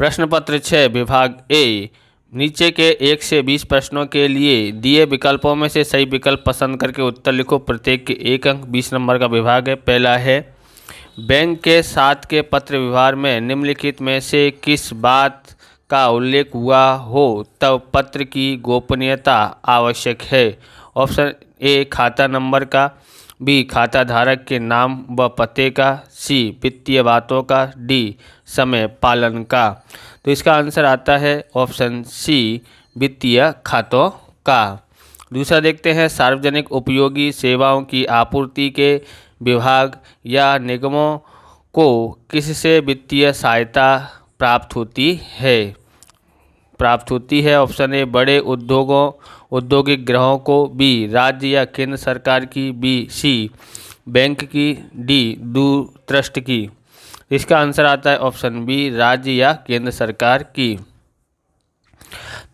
प्रश्न पत्र 6 विभाग ए। नीचे के 1 से 20 प्रश्नों के लिए दिए विकल्पों में से सही विकल्प पसंद करके उत्तर लिखो। प्रत्येक के 1 अंक। 20 नंबर का विभाग है। पहला है, बैंक के साथ के पत्र व्यवहार में निम्नलिखित में से किस बात का उल्लेख हुआ हो तब पत्र की गोपनीयता आवश्यक है। ऑप्शन ए, खाता नंबर का, बी, खाता धारक के नाम व पते का, सी, वित्तीय बातों का, डी, समय पालन का। तो इसका आंसर आता है ऑप्शन सी, वित्तीय खातों का। दूसरा देखते हैं, सार्वजनिक उपयोगी सेवाओं की आपूर्ति के विभाग या निगमों को किससे वित्तीय सहायता प्राप्त होती है। ऑप्शन ए, बड़े उद्योगों औद्योगिक ग्रहों को, बी, राज्य या केंद्र सरकार की, बी, सी, बैंक की, डी, दूरदृष्ट की। इसका आंसर आता है ऑप्शन बी, राज्य या केंद्र सरकार की।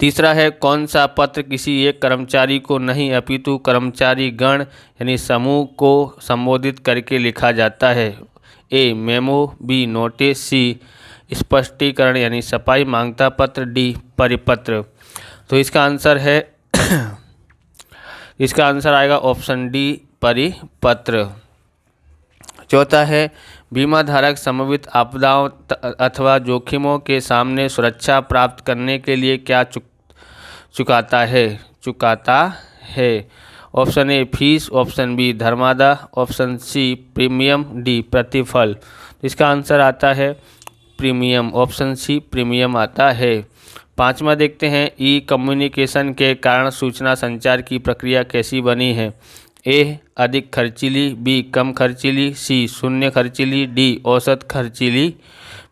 तीसरा है, कौन सा पत्र किसी एक कर्मचारी को नहीं अपितु कर्मचारी गण यानी समूह को संबोधित करके लिखा जाता है। ए, मेमो, बी, नोटिस, सी, स्पष्टीकरण यानी सफाई मांगता पत्र, डी, परिपत्र। तो इसका आंसर आएगा ऑप्शन डी, परिपत्र। चौथा है, बीमा धारक संभावित आपदाओं अथवा जोखिमों के सामने सुरक्षा प्राप्त करने के लिए क्या चुकाता है। Option A, fees, option B, धर्मादा, ऑप्शन सी, प्रीमियम, डी, प्रतिफल। इसका आंसर आता है प्रीमियम। ऑप्शन सी, प्रीमियम आता है। पांचवा देखते हैं, ई कम्युनिकेशन के कारण सूचना संचार की प्रक्रिया कैसी बनी है। ए, अधिक खर्चीली, बी, कम खर्चीली, सी, शून्य खर्चीली, डी, औसत खर्चीली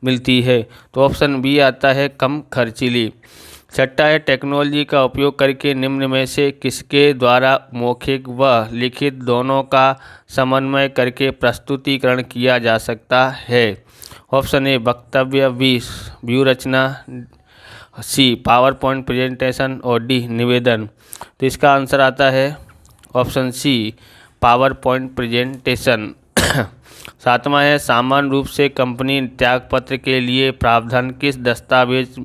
मिलती है। तो ऑप्शन बी आता है कम खर्चीली। छठा है, टेक्नोलॉजी का उपयोग करके निम्न में से किसके द्वारा मौखिक व लिखित दोनों का समन्वय करके प्रस्तुतिकरण किया जा सकता है। ऑप्शन ए, वक्तव्य, बी, व्यू रचना, सी, पावर पॉइंट प्रेजेंटेशन और डी, निवेदन। तो इसका आंसर आता है option C, PowerPoint presentation. सातवां है, सामान्य रूप से कंपनी त्यागपत्र के लिए प्रावधान किस दस्तावेज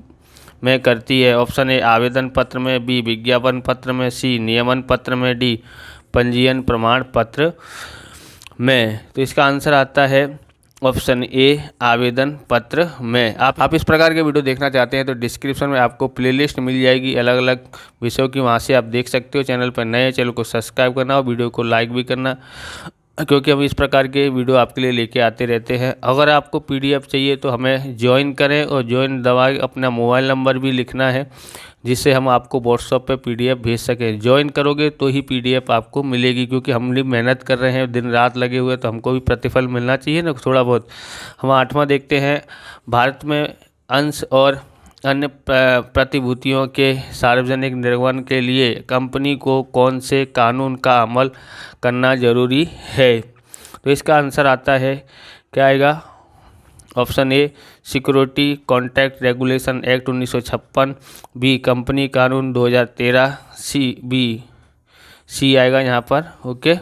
में करती है। ऑप्शन ए, आवेदन पत्र में, बी, विज्ञापन पत्र में, सी, नियमन पत्र में, डी, पंजीयन प्रमाण पत्र में। तो इसका आंसर आता है ऑप्शन ए, आवेदन पत्र में। आप इस प्रकार के वीडियो देखना चाहते हैं तो डिस्क्रिप्शन में आपको प्लेलिस्ट मिल जाएगी अलग अलग विषयों की, वहाँ से आप देख सकते हो। चैनल पर नए, चैनल को सब्सक्राइब करना और वीडियो को लाइक भी करना, क्योंकि हम इस प्रकार के वीडियो आपके लिए लेके आते रहते हैं। अगर आपको पीडीएफ चाहिए तो हमें ज्वाइन करें और ज्वाइन दबा के अपना मोबाइल नंबर भी लिखना है, जिससे हम आपको व्हाट्सएप पे पीडीएफ भेज सकें। ज्वाइन करोगे तो ही पीडीएफ आपको मिलेगी, क्योंकि हम भी मेहनत कर रहे हैं, दिन रात लगे हुए, तो हमको भी प्रतिफल मिलना चाहिए ना थोड़ा बहुत। हम 8वां देखते हैं, भारत में अंश और अन्य प्रतिभूतियों के सार्वजनिक निर्वहन के लिए कंपनी को कौन से कानून का अमल करना जरूरी है। तो इसका आंसर आता है, क्या आएगा, option A, security contract regulation act 1956, B, company कानून 2013, सी आएगा यहाँ पर, ओके,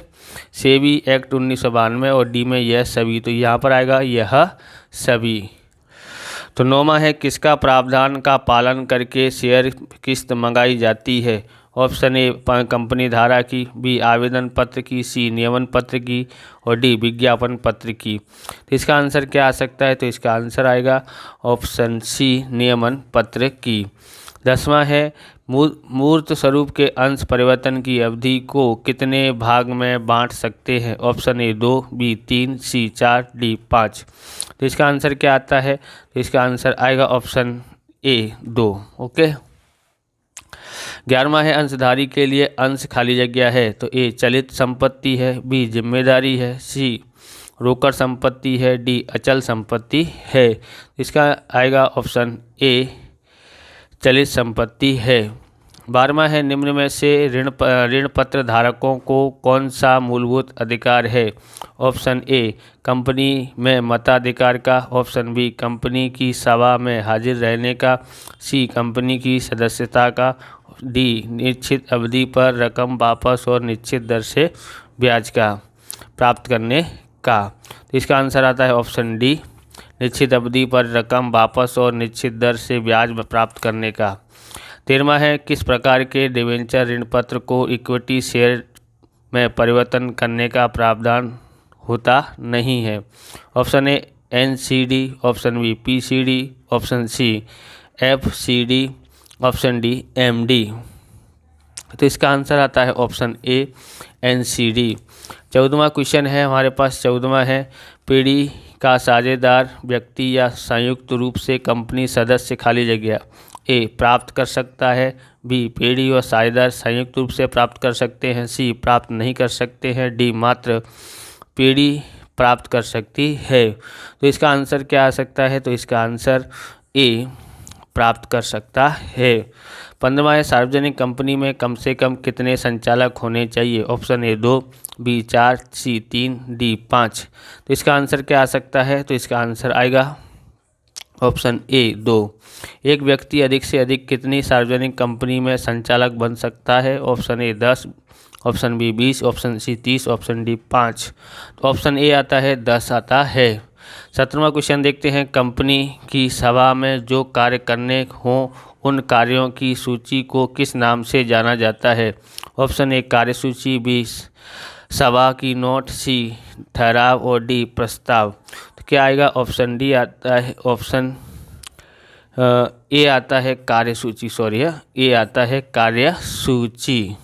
सेबी एक्ट 1992 और डी में यह सभी। तो यहाँ पर आएगा यह सभी। तो 9वां है, किसका प्रावधान का पालन करके शेयर किस्त मंगाई जाती है। ऑप्शन ए, कंपनी धारा की, बी, आवेदन पत्र की, सी, नियमन पत्र की और डी, विज्ञापन पत्र की। तो इसका आंसर क्या आ सकता है। तो इसका आंसर आएगा ऑप्शन सी, नियमन पत्र की। 10वां है, मूर्त स्वरूप के अंश परिवर्तन की अवधि को कितने भाग में बांट सकते हैं। Option A, 2, B, 3, C, 4, D, 5। तो इसका आंसर क्या आता है। तो इसका आंसर आएगा ऑप्शन ए, 2, ओके। 11वां है, अंशधारी के लिए अंश खाली जगह है। तो ए, चलित संपत्ति है, बी, जिम्मेदारी है, सी, रोकड़ संपत्ति है, डी, अचल संपत्ति है। इसका आएगा ऑप्शन ए, चलित संपत्ति है। 12वां है, निम्न में से ऋण पत्र धारकों को कौन सा मूलभूत अधिकार है। ऑप्शन ए, कंपनी में मताधिकार का, ऑप्शन बी, कंपनी की सभा में हाजिर रहने का, सी, कंपनी की सदस्यता का, डी, निश्चित अवधि पर रकम वापस और निश्चित दर से ब्याज का प्राप्त करने का। तो इसका आंसर आता है ऑप्शन डी, निश्चित अवधि पर रकम वापस और निश्चित दर से ब्याज प्राप्त करने का। 13वां है किस प्रकार के डिबेंचर ऋण पत्र को इक्विटी शेयर में परिवर्तन करने का प्रावधान होता नहीं है। Option A NCD, option B PCD, option C FCD, option D MD। तो इसका आंसर आता है ऑप्शन ए NCD। 14वां क्वेश्चन है हमारे पास। 14वां है पीढ़ी का साझेदार व्यक्ति या संयुक्त रूप से कंपनी सदस्य खाली जगह ए प्राप्त कर सकता है, बी पीढ़ी और साझेदार संयुक्त रूप से प्राप्त कर सकते हैं, सी प्राप्त नहीं कर सकते हैं, डी मात्र पीढ़ी प्राप्त कर सकती है। तो इसका आंसर क्या आ सकता है? तो इसका आंसर ए प्राप्त कर सकता है। 15वां है सार्वजनिक कंपनी में कम से कम कितने संचालक होने चाहिए? Option A 2, B 4, C 3, D 5। तो इसका आंसर क्या आ सकता है? तो इसका आंसर आएगा ऑप्शन ए 2। एक व्यक्ति अधिक से अधिक कितनी सार्वजनिक कंपनी में संचालक बन सकता है? Option A 10, option B 20, option C 30, option D 5। तो ऑप्शन ए आता है 10 आता है। 17वां क्वेश्चन देखते हैं। कंपनी की सभा में जो कार्य करने हों उन कार्यों की सूची को किस नाम से जाना जाता है? ऑप्शन ए कार्यसूची, बी सभा की नोट, सी ठहराव और डी प्रस्ताव। तो क्या आएगा? ऑप्शन डी आता है, ऑप्शन ए आता है कार्यसूची, सॉरी ए आता है कार्यसूची।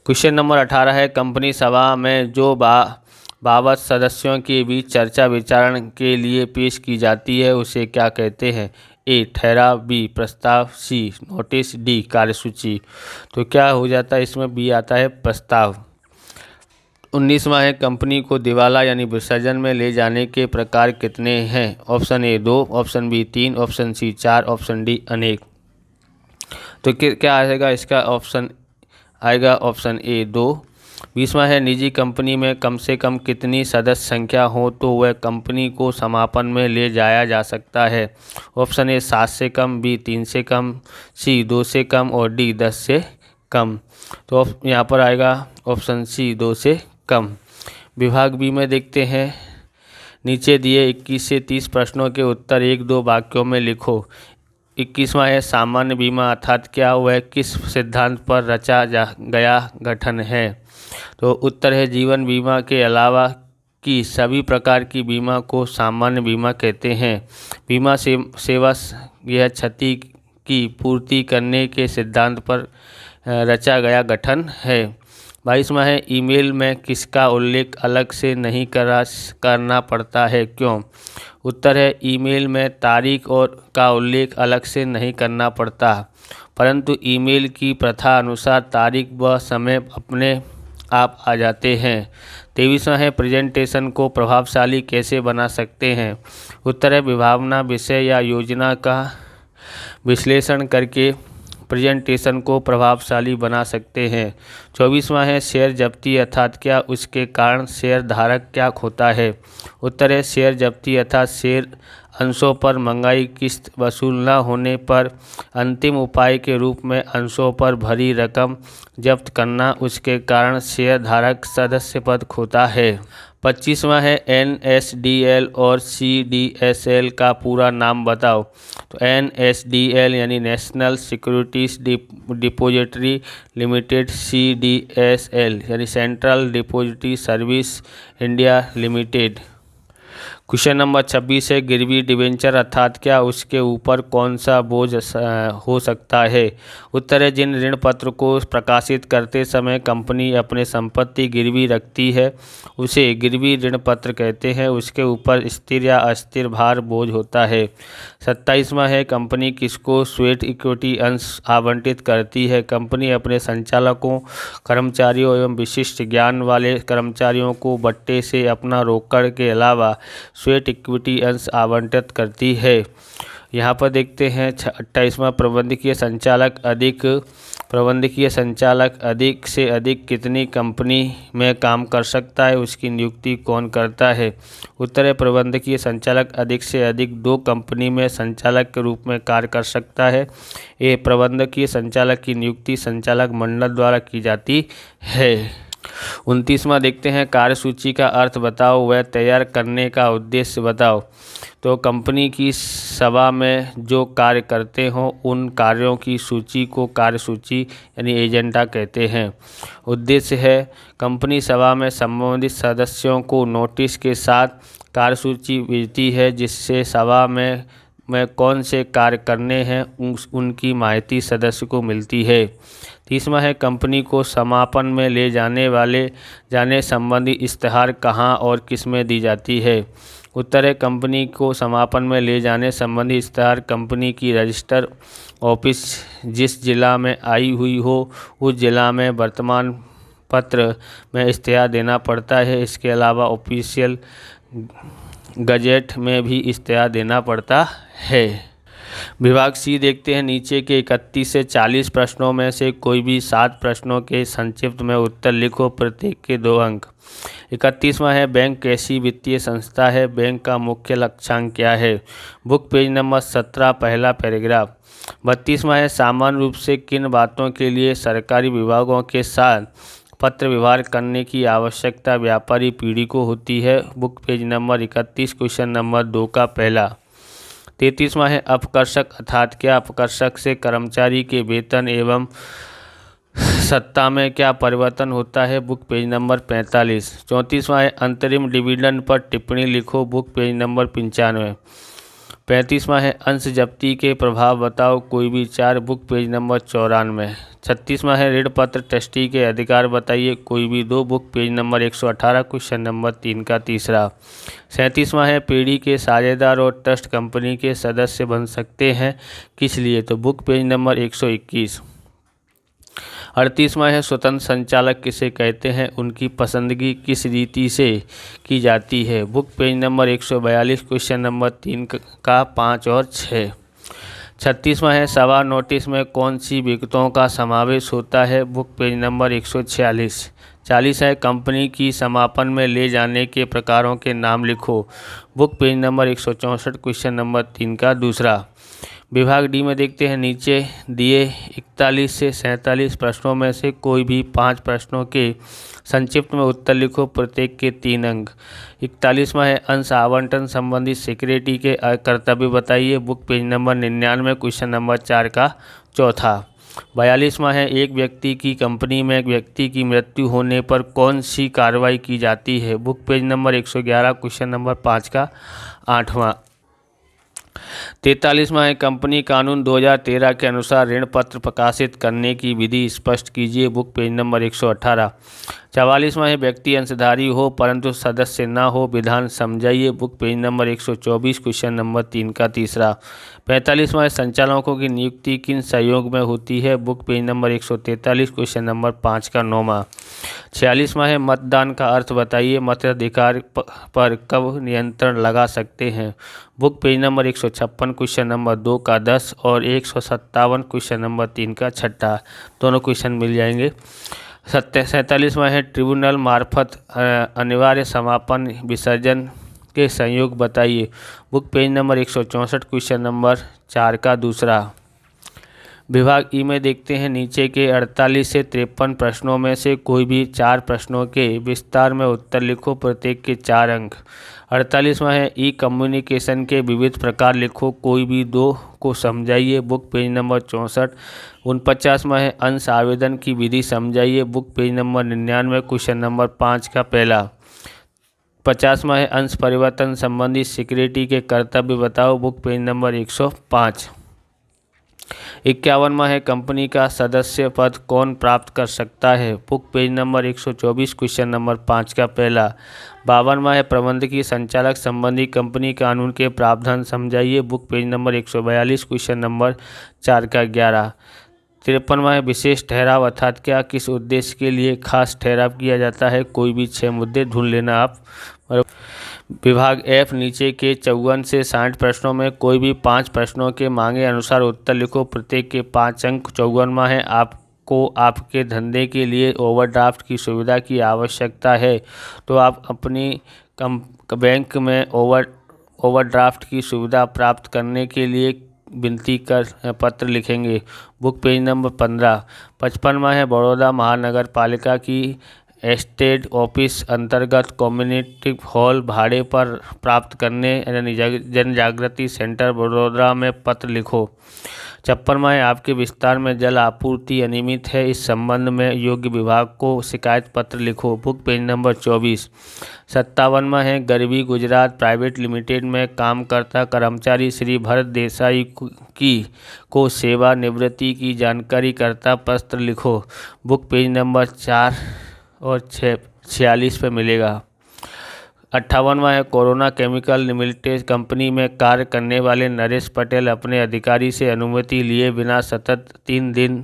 क्वेश्चन नंबर 18 है कंपनी सभा में जो बाबत सदस्यों के बीच चर्चा विचारण के लिए पेश की जाती है उसे क्या कहते हैं? ए ठहराव, बी प्रस्ताव, सी नोटिस, डी कार्यसूची। तो क्या हो जाता है इसमें? बी आता है प्रस्ताव। 19वां है कंपनी को दिवाला यानी विसर्जन में ले जाने के प्रकार कितने हैं? Option A 2, option B 3, option C 4, option D अनेक। तो क्या आएगा इसका? ऑप्शन आएगा ऑप्शन ए 2। 20वां है निजी कंपनी में कम से कम कितनी सदस्य संख्या हो तो वह कंपनी को समापन में ले जाया जा सकता है? ऑप्शन ए 7 से कम, बी 3 से कम, सी 2 से कम और डी 10 से कम। तो यहाँ पर आएगा ऑप्शन सी 2 से कम। विभाग बी में देखते हैं। नीचे दिए 21 से 30 प्रश्नों के उत्तर 1-2 वाक्यों में लिखो। 21वां है सामान्य बीमा अर्थात क्या वह किस सिद्धांत पर रचा गया गठन है? तो उत्तर है जीवन बीमा के अलावा की सभी प्रकार की बीमा को सामान्य बीमा कहते हैं। बीमा सेवा यह क्षति की पूर्ति करने के सिद्धांत पर रचा गया गठन है। 22वां है ईमेल में किसका उल्लेख अलग से नहीं करना पड़ता है, क्यों? उत्तर है ईमेल में तारीख और का उल्लेख अलग से नहीं करना पड़ता, परंतु ईमेल की प्रथा अनुसार तारीख व समय अपने आप आ जाते हैं। 23वां है प्रेजेंटेशन को प्रभावशाली कैसे बना सकते हैं? उत्तर है विभावना, विषय या योजना का विश्लेषण करके प्रेजेंटेशन को प्रभावशाली बना सकते हैं। 24वां है शेयर जब्ती अर्थात क्या उसके कारण शेयर धारक क्या खोता है? उत्तर है शेयर जब्ती अर्थात शेयर अंशों पर मंगाई किस्त वसूल न होने पर अंतिम उपाय के रूप में अंशों पर भरी रकम जब्त करना, उसके कारण शेयर धारक सदस्य पद खोता है। 25वां है NSDL और CDSL का पूरा नाम बताओ। तो NSDL यानी national securities depository limited, CDSL यानी central depository service India limited. Question number 26 है गिरवी डिबेंचर अर्थात क्या उसके ऊपर कौन सा बोझ हो सकता है? उत्तर है जिन ऋण पत्र को प्रकाशित करते समय कंपनी अपने संपत्ति गिरवी रखती है उसे गिरवी ऋण पत्र कहते हैं, उसके ऊपर स्थिर या अस्थिर भार बोझ होता है। 27वां है कंपनी किसको स्वेट इक्विटी अंश आवंटित करती है? कंपनी अपने संचालकों, कर्मचारियों एवं विशिष्ट ज्ञान वाले कर्मचारियों को बट्टे से अपना रोकड़ के अलावा स्वेट इक्विटी अंश आवंटित करती है। यहाँ पर देखते हैं 28वां प्रबंधकीय संचालक अधिक से अधिक कितनी कंपनी में काम कर सकता है, उसकी नियुक्ति कौन करता है? उत्तर है प्रबंधकीय संचालक अधिक से अधिक 2 कंपनी में संचालक के रूप में कार्य कर सकता है। ये प्रबंधकीय संचालक की नियुक्ति संचालक मंडल द्वारा की जाती है। 29वां देखते हैं, कार्यसूची का अर्थ बताओ व तैयार करने का उद्देश्य बताओ। तो कंपनी की सभा में जो कार्य करते हों उन कार्यों की सूची को कार्यसूची यानी एजेंडा कहते हैं। उद्देश्य है कंपनी सभा में संबंधित सदस्यों को नोटिस के साथ कार्यसूची भेजती है, जिससे सभा में कौन से कार्य करने हैं उनकी माहिती सदस्य को मिलती है। 30वां है, कंपनी को समापन में ले जाने संबंधी इश्तेहार कहाँ और किस में दी जाती है। उत्तर है, कंपनी को समापन में ले जाने संबंधी इश्तेहार कंपनी की रजिस्टर ऑफिस जिस जिला में आई हुई हो उस जिला में वर्तमान पत्र में इश्तेहार देना पड़ता है। इसके अलावा ऑफिशियल गजेट में भी इश्तेहार देना पड़ता है। विभाग सी देखते हैं, नीचे के 31 से 40 प्रश्नों में से कोई भी 7 प्रश्नों के संक्षिप्त में उत्तर लिखो, प्रत्येक के 2 अंक। 31वां है, बैंक कैसी वित्तीय संस्था है, बैंक का मुख्य लक्ष्यांक क्या है। बुक पेज नंबर 17 पहला पैराग्राफ। 32वां है, सामान्य रूप से किन बातों के लिए सरकारी विभागों के साथ पत्र व्यवहार करने की आवश्यकता व्यापारी पीढ़ी को होती है। Book page number 31 question number 2 का पहला। 33वां है, अपकर्षक अर्थात क्या, अपकर्षक से कर्मचारी के वेतन एवं सत्ता में क्या परिवर्तन होता है। Book page number 45। 34वां है, अंतरिम डिविडेंड पर टिप्पणी लिखो। Book page number 95। 35वां है, अंश जब्ती के प्रभाव बताओ, कोई भी 4। Book page number 94। 36वां है, ऋण पत्र ट्रस्टी के अधिकार बताइए, कोई भी 2। Book page number 118 question number 3 का तीसरा। 37वां है, पीढ़ी के साझेदार और ट्रस्ट कंपनी के सदस्य बन सकते हैं, किस लिए। तो बुक पेज नंबर 121। 38वां है, स्वतंत्र संचालक किसे कहते हैं, उनकी पसंदगी किस रीति से की जाती है। Book page number 142 question number 3 का 5 और 6। 36वां है, सभा नोटिस में कौन सी विगतों का समावेश होता है। Book page number 146। 40 है, कंपनी की समापन में ले जाने के प्रकारों के नाम लिखो। Book page number 164 question number 3 का दूसरा। विभाग डी में देखते हैं, नीचे दिए 41 से 47 प्रश्नों में से कोई भी 5 प्रश्नों के संक्षिप्त में उत्तर लिखो, प्रत्येक के 3 अंक। 41वां है, अंश आवंटन संबंधी सिक्योरिटी के कर्तव्य बताइए। Book page number 99 question number 4 का चौथा। 42वां है, एक व्यक्ति की कंपनी में एक व्यक्ति की मृत्यु होने पर कौन सी कार्रवाई की जाती है। Book page number 111 question number 5 का 8वां। 43वां है, कंपनी कानून 2013 के अनुसार ऋण पत्र प्रकाशित करने की विधि स्पष्ट कीजिए। Book page number 118। 44वां है, व्यक्ति अंशधारी हो परंतु सदस्य न हो, विधान समझाइए। Book page number 124 question number 3 का तीसरा। 45वां है, संचालकों की नियुक्ति किन सहयोग में होती है। Book page number 143 question number 5 का 9वां। 46वां है, मतदान का अर्थ बताइए, मताधिकार पर कब नियंत्रण लगा सकते हैं। Book page number 156 question number 2 का 10 और 157 क्वेश्चन नंबर 3 का 6, दोनों क्वेश्चन मिल जाएंगे। 47वां है, ट्रिब्यूनल मार्फत अनिवार्य समापन विसर्जन के संयोग बताइए। Book page number 164 question number 4 का दूसरा। विभाग ई में देखते हैं, नीचे के 48 से 53 प्रश्नों में से कोई भी 4 प्रश्नों के विस्तार में उत्तर लिखो, प्रत्येक के 4 अंक। 48वां है, ई कम्युनिकेशन के विविध प्रकार लिखो, कोई भी 2 को समझाइए। Book page number 64। 49वां है, अंश आवेदन की विधि समझाइए। Book page number 99 question number 5 का पहला। 50वां है, अंश परिवर्तन संबंधी सिक्योरिटी के कर्तव्य बताओ। Book page number 105। 51वां है, कंपनी का सदस्य पद कौन प्राप्त कर सकता है। Book page number 124 question number 5 का पहला। 52वां है, प्रबंधकीय संचालक संबंधी कंपनी कानून के प्रावधान समझाइए। Book page number 142 question number 4 का 11। 53वां है, विशेष ठहराव अर्थात क्या, किस उद्देश्य के लिए खास ठहराव किया जाता है। कोई भी 6 मुद्दे ढूंढ लेना आप। विभाग एफ, नीचे के 54 से 60 प्रश्नों में कोई भी 5 प्रश्नों के मांगे अनुसार उत्तर लिखो, प्रत्येक के 5 अंक। 54वां है, आपको आपके धंधे के लिए ओवरड्राफ्ट की सुविधा की आवश्यकता है तो आप अपनी बैंक में ओवरड्राफ्ट की सुविधा प्राप्त करने के लिए विनती कर पत्र लिखेंगे। Book page number 15। 55वां है, बड़ौदा महानगर पालिका की एस्टेट ऑफिस अंतर्गत कम्युनिटी हॉल भाड़े पर प्राप्त करने जन जागृति सेंटर बड़ोदरा में पत्र लिखो। 56वां है आपके विस्तार में जल आपूर्ति अनियमित है, इस संबंध में योग्य विभाग को शिकायत पत्र लिखो। Book page number 24। 57वां है गरबी गुजरात प्राइवेट लिमिटेड में काम करता कर्मचारी श्री भरत देसाई को सेवानिवृत्ति की जानकारी करता पत्र लिखो। बुक पेज नंबर 4 और 46 पे मिलेगा। 58वां है कोरोना केमिकल लिमिटेड कंपनी में कार्य करने वाले नरेश पटेल अपने अधिकारी से अनुमति लिए बिना सतत 3 दिन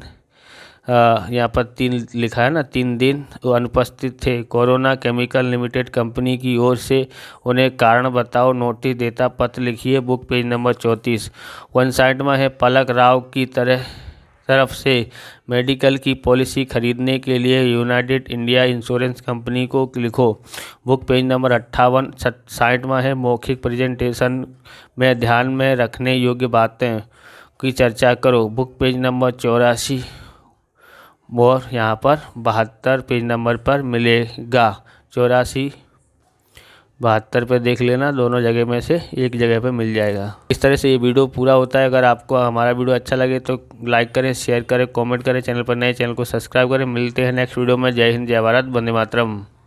यहाँ पर 3 लिखा है ना, 3 दिन वो अनुपस्थित थे। कोरोना केमिकल लिमिटेड कंपनी की ओर से उन्हें कारण बताओ नोटिस देता पत्र लिखिए। Book page number 34। 59वां है पलक राव की तरफ से मेडिकल की पॉलिसी खरीदने के लिए यूनाइटेड इंडिया इंश्योरेंस कंपनी को लिखो। Book page number 58। 60वां है मौखिक प्रेजेंटेशन में ध्यान में रखने योग्य बातें की चर्चा करो। बुक पेज नंबर 84 और यहाँ पर 72 पेज नंबर पर मिलेगा। 84 72 पे देख लेना, दोनों जगह में से एक जगह पे मिल जाएगा। इस तरह से ये वीडियो पूरा होता है। अगर आपको हमारा वीडियो अच्छा लगे तो लाइक करें, शेयर करें, कमेंट करें, चैनल पर नए चैनल को सब्सक्राइब करें। मिलते हैं नेक्स्ट वीडियो में। जय हिंद, जय भारत, वंदे मातरम।